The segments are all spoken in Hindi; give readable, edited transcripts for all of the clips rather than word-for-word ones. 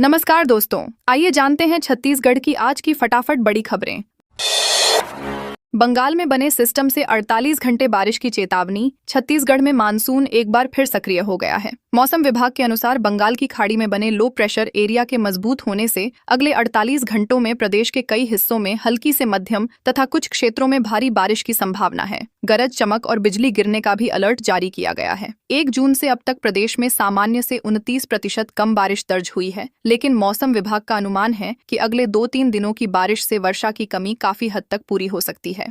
नमस्कार दोस्तों, आइए जानते हैं छत्तीसगढ़ की आज की फटाफट बड़ी खबरें। बंगाल में बने सिस्टम से 48 घंटे बारिश की चेतावनी। छत्तीसगढ़ में मानसून एक बार फिर सक्रिय हो गया है। मौसम विभाग के अनुसार बंगाल की खाड़ी में बने लो प्रेशर एरिया के मजबूत होने से अगले 48 घंटों में प्रदेश के कई हिस्सों में हल्की से मध्यम तथा कुछ क्षेत्रों में भारी बारिश की संभावना है। गरज चमक और बिजली गिरने का भी अलर्ट जारी किया गया है। 1 जून से अब तक प्रदेश में सामान्य से 29% कम बारिश दर्ज हुई है, लेकिन मौसम विभाग का अनुमान है कि अगले 2-3 दिनों की बारिश से वर्षा की कमी काफी हद तक पूरी हो सकती है।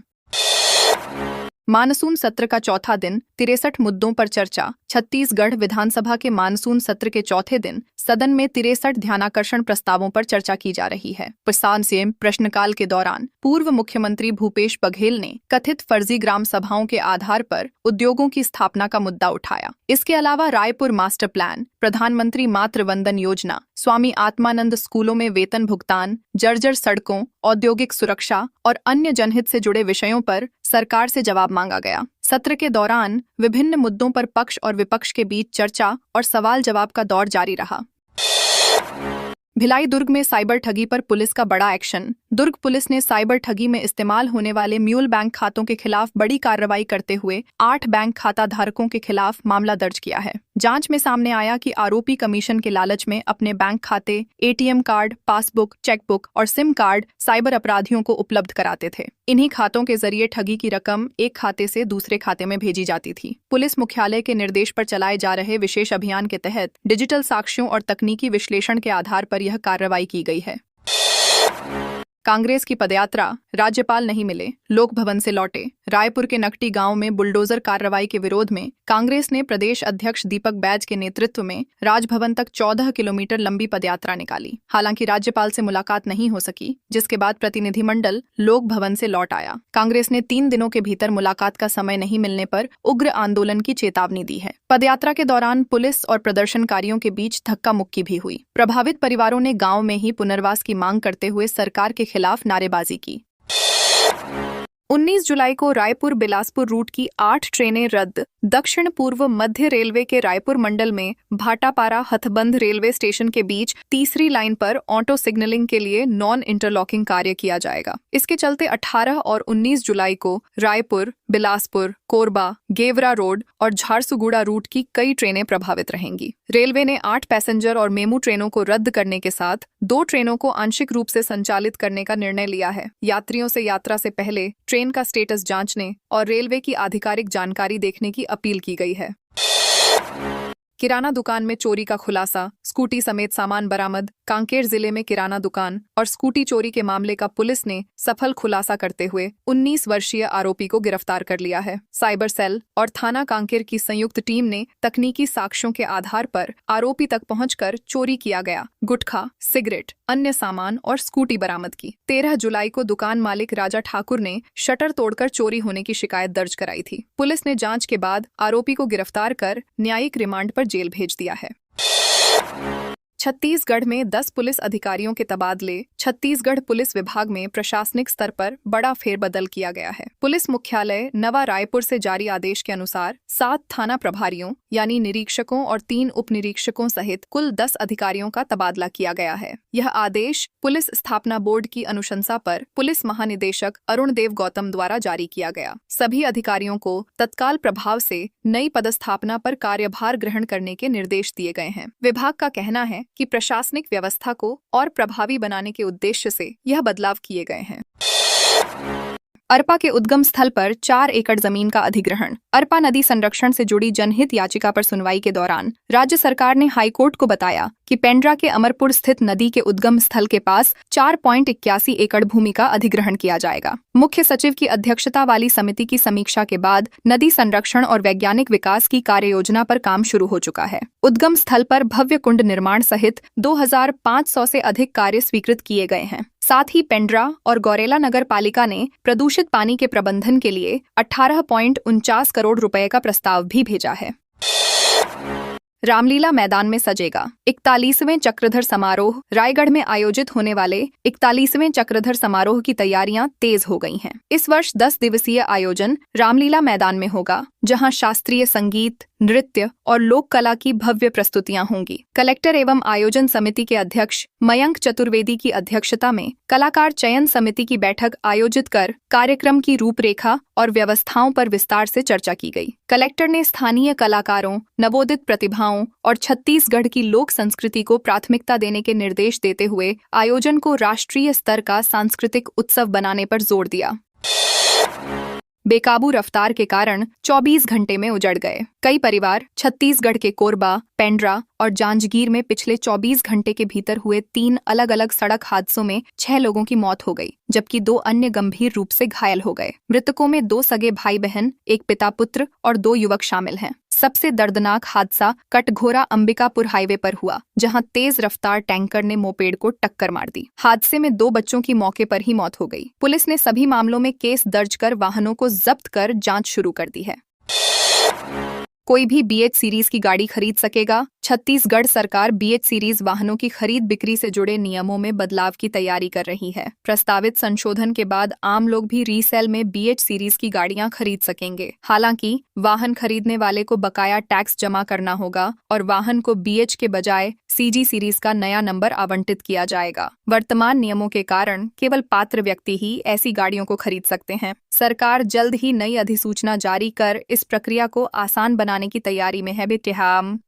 मानसून सत्र का चौथा दिन, 63 मुद्दों पर चर्चा। छत्तीसगढ़ विधानसभा के मानसून सत्र के चौथे दिन सदन में 63 ध्यानाकर्षण प्रस्तावों पर चर्चा की जा रही है। किसान से प्रश्नकाल के दौरान पूर्व मुख्यमंत्री भूपेश बघेल ने कथित फर्जी ग्राम सभाओं के आधार पर उद्योगों की स्थापना का मुद्दा उठाया। इसके अलावा रायपुर मास्टर प्लान, प्रधानमंत्री मातृ वंदन योजना, स्वामी आत्मानंद स्कूलों में वेतन भुगतान, जर्जर सड़कों, औद्योगिक सुरक्षा और अन्य जनहित से जुड़े विषयों पर सरकार से जवाब मांगा गया। सत्र के दौरान विभिन्न मुद्दों पर पक्ष और विपक्ष के बीच चर्चा और सवाल जवाब का दौर जारी रहा। भिलाई दुर्ग में साइबर ठगी पर पुलिस का बड़ा एक्शन। दुर्ग पुलिस ने साइबर ठगी में इस्तेमाल होने वाले म्यूल बैंक खातों के खिलाफ बड़ी कार्रवाई करते हुए 8 बैंक खाता धारकों के खिलाफ मामला दर्ज किया है। जांच में सामने आया कि आरोपी कमीशन के लालच में अपने बैंक खाते, एटीएम कार्ड, पासबुक, चेकबुक और सिम कार्ड साइबर अपराधियों को उपलब्ध कराते थे। इन्हीं खातों के जरिए ठगी की रकम एक खाते से दूसरे खाते में भेजी जाती थी। पुलिस मुख्यालय के निर्देश पर चलाए जा रहे विशेष अभियान के तहत डिजिटल साक्ष्यों और तकनीकी विश्लेषण के आधार पर यह कार्रवाई की गई है। कांग्रेस की पदयात्रा, राज्यपाल नहीं मिले, लोक भवन से लौटे। रायपुर के नकटी गांव में बुलडोजर कार्रवाई के विरोध में कांग्रेस ने प्रदेश अध्यक्ष दीपक बैज के नेतृत्व में राजभवन तक 14 किलोमीटर लंबी पदयात्रा निकाली। हालांकि राज्यपाल से मुलाकात नहीं हो सकी, जिसके बाद प्रतिनिधिमंडल लोक भवन से लौट आया। कांग्रेस ने 3 दिनों के भीतर मुलाकात का समय नहीं मिलने पर उग्र आंदोलन की चेतावनी दी है। पदयात्रा के दौरान पुलिस और प्रदर्शनकारियों के बीच धक्का मुक्की भी हुई। प्रभावित परिवारों ने गाँव में ही पुनर्वास की मांग करते हुए सरकार के खिलाफ नारेबाजी की। 19 जुलाई को रायपुर बिलासपुर रूट की 8 ट्रेनें रद्द। दक्षिण पूर्व मध्य रेलवे के रायपुर मंडल में भाटापारा हथबंध रेलवे स्टेशन के बीच तीसरी लाइन पर ऑटो सिग्नलिंग के लिए नॉन इंटरलॉकिंग कार्य किया जाएगा। इसके चलते 18 और 19 जुलाई को रायपुर, बिलासपुर, कोरबा, गेवरा रोड और झारसुगुड़ा रूट की कई ट्रेनें प्रभावित रहेंगी। रेलवे ने 8 पैसेंजर और मेमू ट्रेनों को रद्द करने के साथ 2 ट्रेनों को आंशिक रूप से संचालित करने का निर्णय लिया है। यात्रियों से यात्रा से पहले ट्रेन का स्टेटस जांचने और रेलवे की आधिकारिक जानकारी देखने की अपील की गई है। किराना दुकान में चोरी का खुलासा, स्कूटी समेत सामान बरामद। कांकेर जिले में किराना दुकान और स्कूटी चोरी के मामले का पुलिस ने सफल खुलासा करते हुए 19 वर्षीय आरोपी को गिरफ्तार कर लिया है। साइबर सेल और थाना कांकेर की संयुक्त टीम ने तकनीकी साक्ष्यों के आधार पर आरोपी तक पहुंचकर चोरी किया गया गुटखा, सिगरेट, अन्य सामान और स्कूटी बरामद की। 13 जुलाई को दुकान मालिक राजा ठाकुर ने शटर तोड़कर चोरी होने की शिकायत दर्ज कराई थी। पुलिस ने जांच के बाद आरोपी को गिरफ्तार कर न्यायिक रिमांड पर जेल भेज दिया है। छत्तीसगढ़ में 10 पुलिस अधिकारियों के तबादले। छत्तीसगढ़ पुलिस विभाग में प्रशासनिक स्तर पर बड़ा फेरबदल किया गया है। पुलिस मुख्यालय नवा रायपुर से जारी आदेश के अनुसार 7 थाना प्रभारियों यानी निरीक्षकों और 3 उप निरीक्षकों सहित कुल 10 अधिकारियों का तबादला किया गया है। यह आदेश पुलिस स्थापना बोर्ड की अनुशंसा पर पुलिस महानिदेशक अरुण देव गौतम द्वारा जारी किया गया। सभी अधिकारियों को तत्काल प्रभाव से नई पदस्थापना पर कार्यभार ग्रहण करने के निर्देश दिए गए हैं। विभाग का कहना है कि प्रशासनिक व्यवस्था को और प्रभावी बनाने के उद्देश्य से यह बदलाव किए गए हैं। अरपा के उद्गम स्थल पर 4 एकड़ जमीन का अधिग्रहण। अरपा नदी संरक्षण से जुड़ी जनहित याचिका पर सुनवाई के दौरान राज्य सरकार ने हाईकोर्ट को बताया कि पेंड्रा के अमरपुर स्थित नदी के उद्गम स्थल के पास 4.81 एकड़ भूमि का अधिग्रहण किया जाएगा। मुख्य सचिव की अध्यक्षता वाली समिति की समीक्षा के बाद नदी संरक्षण और वैज्ञानिक विकास की कार्य योजना पर काम शुरू हो चुका है। उद्गम स्थल पर भव्य कुंड निर्माण सहित 2500 से अधिक कार्य स्वीकृत किए गए हैं। साथ ही पेंड्रा और गौरेला नगर पालिका ने प्रदूषित पानी के प्रबंधन के लिए 18.49 करोड़ रुपए का प्रस्ताव भी भेजा है। रामलीला मैदान में सजेगा 41वें चक्रधर समारोह। रायगढ़ में आयोजित होने वाले 41वें चक्रधर समारोह की तैयारियां तेज हो गई हैं। इस वर्ष 10 दिवसीय आयोजन रामलीला मैदान में होगा। जहां शास्त्रीय संगीत, नृत्य और लोक कला की भव्य प्रस्तुतियां होंगी। कलेक्टर एवं आयोजन समिति के अध्यक्ष मयंक चतुर्वेदी की अध्यक्षता में कलाकार चयन समिति की बैठक आयोजित कर कार्यक्रम की रूपरेखा और व्यवस्थाओं पर विस्तार से चर्चा की गई। कलेक्टर ने स्थानीय कलाकारों, नवोदित प्रतिभाओं और छत्तीसगढ़ की लोक संस्कृति को प्राथमिकता देने के निर्देश देते हुए आयोजन को राष्ट्रीय स्तर का सांस्कृतिक उत्सव बनाने पर जोर दिया। बेकाबू रफ्तार के कारण 24 घंटे में उजड़ गए कई परिवार। छत्तीसगढ़ के कोरबा, पेंड्रा और जांजगीर में पिछले 24 घंटे के भीतर हुए 3 अलग अलग सड़क हादसों में 6 लोगों की मौत हो गई, जबकि 2 अन्य गंभीर रूप से घायल हो गए। मृतकों में 2 सगे भाई बहन, एक पिता पुत्र और 2 युवक शामिल हैं। सबसे दर्दनाक हादसा कटघोरा अंबिकापुर हाईवे पर हुआ, जहां तेज रफ्तार टैंकर ने मोपेड को टक्कर मार दी। हादसे में 2 बच्चों की मौके पर ही मौत हो गई। पुलिस ने सभी मामलों में केस दर्ज कर वाहनों को जब्त कर जांच शुरू कर दी है। कोई भी BH सीरीज की गाड़ी खरीद सकेगा। छत्तीसगढ़ सरकार BH सीरीज वाहनों की खरीद बिक्री से जुड़े नियमों में बदलाव की तैयारी कर रही है। प्रस्तावित संशोधन के बाद आम लोग भी रीसेल में BH सीरीज की गाड़ियां खरीद सकेंगे। हालांकि वाहन खरीदने वाले को बकाया टैक्स जमा करना होगा और वाहन को BH के बजाय CG सीरीज का नया नंबर आवंटित किया जाएगा। वर्तमान नियमों के कारण केवल पात्र व्यक्ति ही ऐसी गाड़ियों को खरीद सकते हैं। सरकार जल्द ही नई अधिसूचना जारी कर इस प्रक्रिया को आसान बनाने की तैयारी में है। बेटिहाम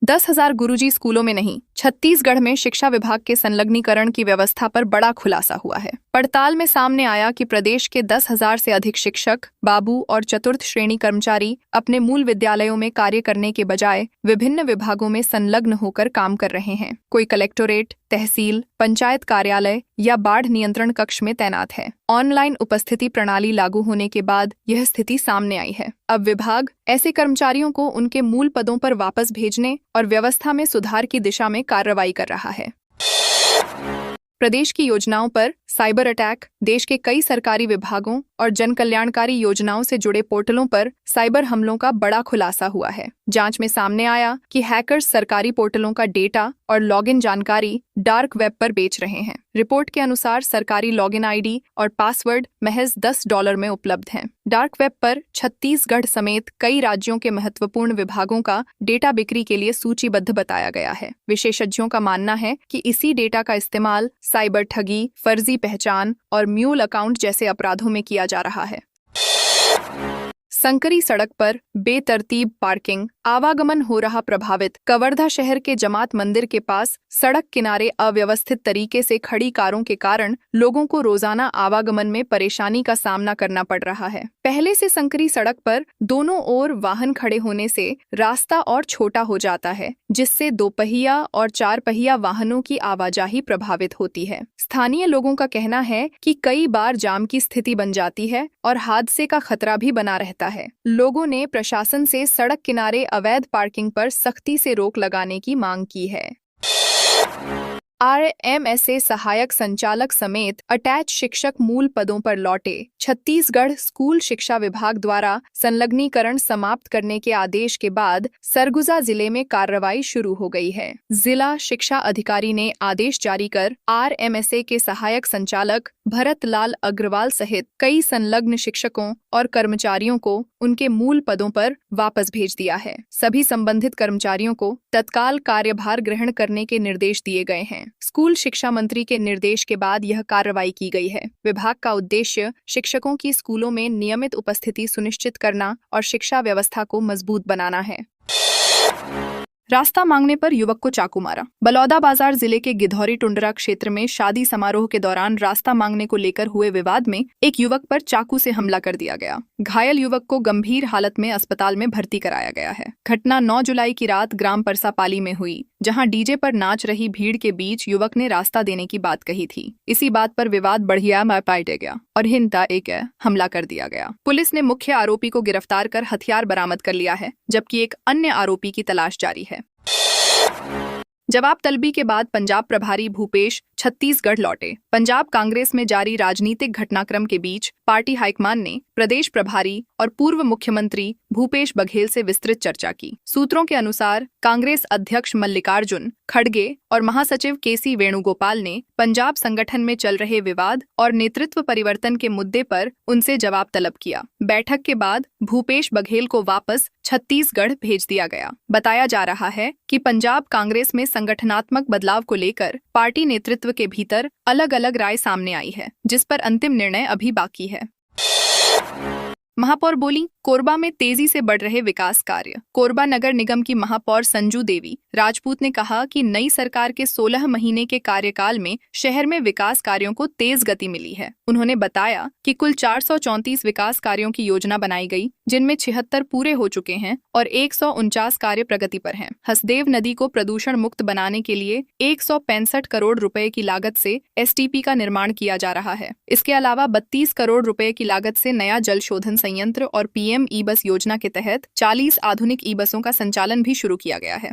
10,000 गुरुजी स्कूलों में नहीं। छत्तीसगढ़ में शिक्षा विभाग के संलग्नीकरण की व्यवस्था पर बड़ा खुलासा हुआ है। पड़ताल में सामने आया कि प्रदेश के 10,000 से अधिक शिक्षक, बाबू और चतुर्थ श्रेणी कर्मचारी अपने मूल विद्यालयों में कार्य करने के बजाय विभिन्न विभागों में संलग्न होकर काम कर रहे हैं। कोई कलेक्टोरेट, तहसील, पंचायत कार्यालय या बाढ़ नियंत्रण कक्ष में तैनात है। ऑनलाइन उपस्थिति प्रणाली लागू होने के बाद यह स्थिति सामने आई है। अब विभाग ऐसे कर्मचारियों को उनके मूल पदों पर वापस भेजने और व्यवस्था में सुधार की दिशा में कार्रवाई कर रहा है। प्रदेश की योजनाओं पर साइबर अटैक। देश के कई सरकारी विभागों और जन कल्याणकारी योजनाओं से जुड़े पोर्टलों पर साइबर हमलों का बड़ा खुलासा हुआ है। जांच में सामने आया कि हैकर्स सरकारी पोर्टलों का डेटा और लॉगिन जानकारी डार्क वेब पर बेच रहे हैं। रिपोर्ट के अनुसार सरकारी लॉगिन ID और पासवर्ड महज $10 में उपलब्ध हैं। डार्क वेब पर छत्तीसगढ़ समेत कई राज्यों के महत्वपूर्ण विभागों का डेटा बिक्री के लिए सूचीबद्ध बताया गया है। विशेषज्ञों का मानना है कि इसी डेटा का इस्तेमाल साइबर ठगी, फर्जी पहचान और म्यूल अकाउंट जैसे अपराधों में किया जा रहा है। संकरी सड़क पर बेतरतीब पार्किंग, आवागमन हो रहा प्रभावित। कवर्धा शहर के जमात मंदिर के पास सड़क किनारे अव्यवस्थित तरीके से खड़ी कारों के कारण लोगों को रोजाना आवागमन में परेशानी का सामना करना पड़ रहा है। पहले से संकरी सड़क पर दोनों ओर वाहन खड़े होने से रास्ता और छोटा हो जाता है, जिससे 2 पहिया और 4 पहिया वाहनों की आवाजाही प्रभावित होती है। स्थानीय लोगों का कहना है कि कई बार जाम की स्थिति बन जाती है और हादसे का खतरा भी बना रहता है। लोगों ने प्रशासन से सड़क किनारे अवैध पार्किंग पर सख्ती से रोक लगाने की मांग की है। RMSA सहायक संचालक समेत अटैच शिक्षक मूल पदों पर लौटे। छत्तीसगढ़ स्कूल शिक्षा विभाग द्वारा संलग्नीकरण समाप्त करने के आदेश के बाद सरगुजा जिले में कार्रवाई शुरू हो गई है। जिला शिक्षा अधिकारी ने आदेश जारी कर RMSA के सहायक संचालक भरत लाल अग्रवाल सहित कई संलग्न शिक्षकों और कर्मचारियों को उनके मूल पदों पर वापस भेज दिया है। सभी संबंधित कर्मचारियों को तत्काल कार्यभार ग्रहण करने के निर्देश दिए गए हैं। स्कूल शिक्षा मंत्री के निर्देश के बाद यह कार्रवाई की गई है। विभाग का उद्देश्य शिक्षकों की स्कूलों में नियमित उपस्थिति सुनिश्चित करना और शिक्षा व्यवस्था को मजबूत बनाना है। रास्ता मांगने पर युवक को चाकू मारा। बलौदाबाजार जिले के गिधौरी टुंडरा क्षेत्र में शादी समारोह के दौरान रास्ता मांगने को लेकर हुए विवाद में एक युवक पर चाकू से हमला कर दिया गया। घायल युवक को गंभीर हालत में अस्पताल में भर्ती कराया गया है। घटना 9 जुलाई की रात ग्राम परसापाली में हुई, जहां डीजे पर नाच रही भीड़ के बीच युवक ने रास्ता देने की बात कही थी। इसी बात पर विवाद बढ़िया पाटे गया और हिंता एक हमला कर दिया गया। पुलिस ने मुख्य आरोपी को गिरफ्तार कर हथियार बरामद कर लिया है, जबकि एक अन्य आरोपी की तलाश जारी है। जवाब तलबी के बाद पंजाब प्रभारी भूपेश छत्तीसगढ़ लौटे। पंजाब कांग्रेस में जारी राजनीतिक घटनाक्रम के बीच पार्टी हाईकमान ने प्रदेश प्रभारी और पूर्व मुख्यमंत्री भूपेश बघेल से विस्तृत चर्चा की। सूत्रों के अनुसार कांग्रेस अध्यक्ष मल्लिकार्जुन खड़गे और महासचिव केसी वेणुगोपाल ने पंजाब संगठन में चल रहे विवाद और नेतृत्व परिवर्तन के मुद्दे पर उनसे जवाब तलब किया। बैठक के बाद भूपेश बघेल को वापस छत्तीसगढ़ भेज दिया गया। बताया जा रहा है कि पंजाब कांग्रेस में संगठनात्मक बदलाव को लेकर पार्टी नेतृत्व के भीतर अलग अलग राय सामने आई है, जिस पर अंतिम निर्णय अभी बाकी है। महापौर बोली, कोरबा में तेजी से बढ़ रहे विकास कार्य। कोरबा नगर निगम की महापौर संजू देवी राजपूत ने कहा कि नई सरकार के 16 महीने के कार्यकाल में शहर में विकास कार्यों को तेज गति मिली है। उन्होंने बताया कि कुल 434 विकास कार्यों की योजना बनाई गई, जिनमें 76 पूरे हो चुके हैं और 149 कार्य प्रगति पर हैं। हसदेव नदी को प्रदूषण मुक्त बनाने के लिए 165 करोड़ रुपए की लागत से STP का निर्माण किया जा रहा है। इसके अलावा 32 करोड़ रुपए की लागत से नया जल शोधन संयंत्र और PM ई बस योजना के तहत 40 आधुनिक ई बसों का संचालन भी शुरू किया गया है।